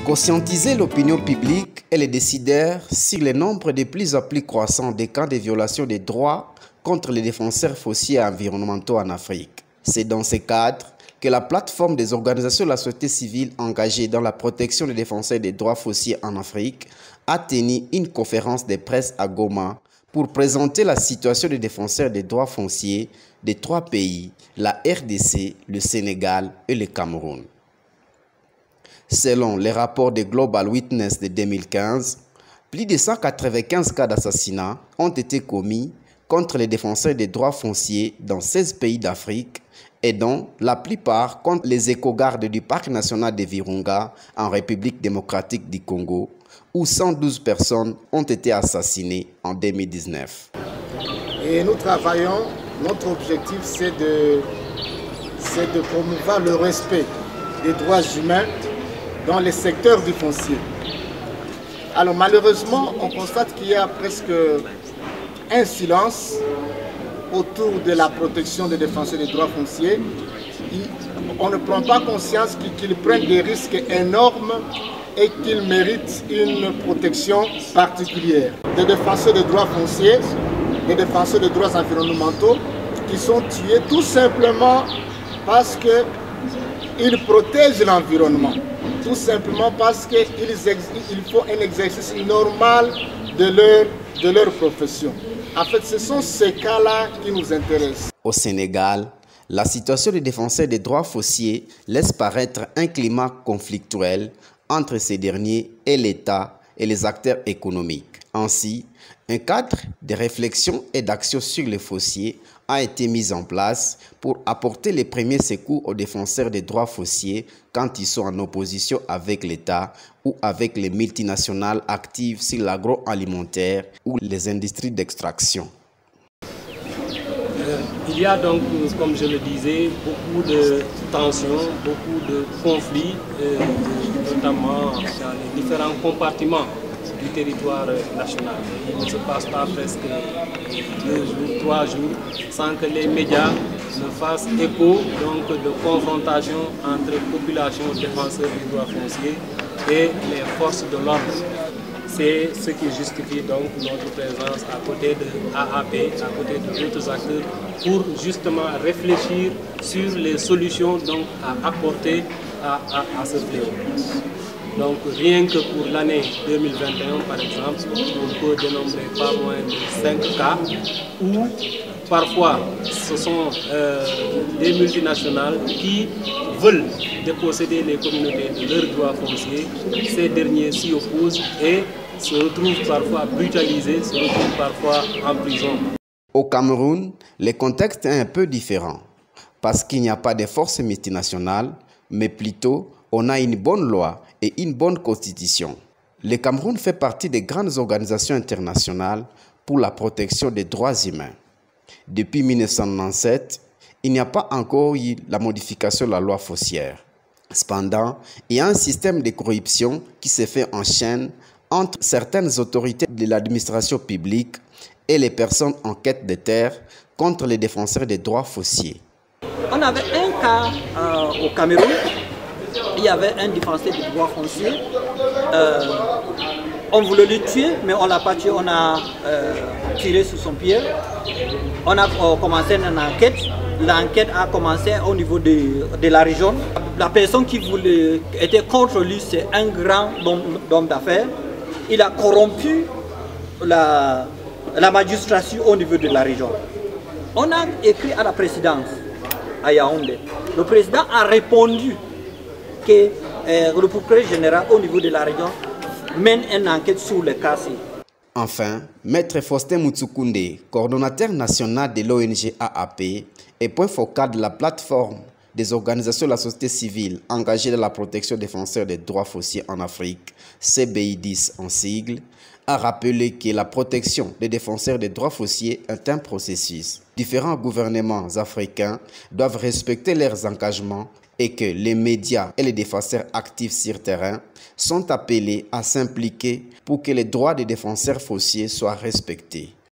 Conscientiser l'opinion publique et les décideurs sur le nombre de plus en plus croissant des cas de violation des droits contre les défenseurs fonciers et environnementaux en Afrique. C'est dans ce cadre que la plateforme des organisations de la société civile engagées dans la protection des défenseurs des droits fonciers en Afrique a tenu une conférence de presse à Goma pour présenter la situation des défenseurs des droits fonciers des trois pays, la RDC, le Sénégal et le Cameroun. Selon les rapports de Global Witness de 2015, plus de 195 cas d'assassinat ont été commis contre les défenseurs des droits fonciers dans 16 pays d'Afrique et dont la plupart contre les éco-gardes du Parc national de Virunga en République démocratique du Congo, où 112 personnes ont été assassinées en 2019. Et nous travaillons, notre objectif c'est de promouvoir le respect des droits humains dans les secteurs du foncier. Alors malheureusement, on constate qu'il y a presque un silence autour de la protection des défenseurs des droits fonciers. On ne prend pas conscience qu'ils prennent des risques énormes et qu'ils méritent une protection particulière. Des défenseurs des droits fonciers, des défenseurs des droits environnementaux qui sont tués tout simplement parce qu'ils protègent l'environnement. Tout simplement parce qu'il faut un exercice normal de leur profession. En fait, ce sont ces cas-là qui nous intéressent. Au Sénégal, la situation des défenseurs des droits fonciers laisse paraître un climat conflictuel entre ces derniers et l'État et les acteurs économiques. Ainsi, un cadre de réflexion et d'action sur les fonciers a été mis en place pour apporter les premiers secours aux défenseurs des droits fonciers quand ils sont en opposition avec l'État ou avec les multinationales actives sur l'agroalimentaire ou les industries d'extraction. Il y a donc, comme je le disais, beaucoup de tensions, beaucoup de conflits, notamment dans les différents compartiments du territoire national. Il ne se passe pas presque 2 jours, 3 jours sans que les médias ne fassent écho donc, de confrontation entre population défenseurs des droits fonciers et les forces de l'ordre. C'est ce qui justifie donc notre présence à côté de AAP, à côté d'autres acteurs, pour justement réfléchir sur les solutions donc, à apporter à ce fléau. Donc rien que pour l'année 2021 par exemple, on peut dénombrer pas moins de 5 cas où parfois ce sont des multinationales qui veulent déposséder les communautés de leurs droits fonciers. Ces derniers s'y opposent et se retrouvent parfois brutalisés, se retrouvent parfois en prison. Au Cameroun, le contexte est un peu différent parce qu'il n'y a pas de forces multinationales, mais plutôt on a une bonne loi et une bonne constitution. Le Cameroun fait partie des grandes organisations internationales pour la protection des droits humains. Depuis 1997, il n'y a pas encore eu la modification de la loi foncière. Cependant, il y a un système de corruption qui se fait en chaîne entre certaines autorités de l'administration publique et les personnes en quête de terre contre les défenseurs des droits fonciers. On avait un cas au Cameroun. Il y avait un défenseur des droits fonciers. On voulait le tuer, mais on ne l'a pas tué. On a tiré sur son pied. On a commencé une enquête. L'enquête a commencé au niveau de la région. La personne qui était contre lui, c'est un grand homme d'affaires. Il a corrompu la magistrature au niveau de la région. On a écrit à la présidence, à Yaoundé. Le président a répondu que le procureur général au niveau de la région mène une enquête sur le cas. Enfin, Maître Faustin Mutsukunde, coordonnateur national de l'ONG AAP et point focal de la plateforme des organisations de la société civile engagées dans la protection des défenseurs des droits fonciers en Afrique, CBI10 en sigle, a rappelé que la protection des défenseurs des droits fonciers est un processus. Différents gouvernements africains doivent respecter leurs engagements et que les médias et les défenseurs actifs sur terrain sont appelés à s'impliquer pour que les droits des défenseurs fonciers soient respectés.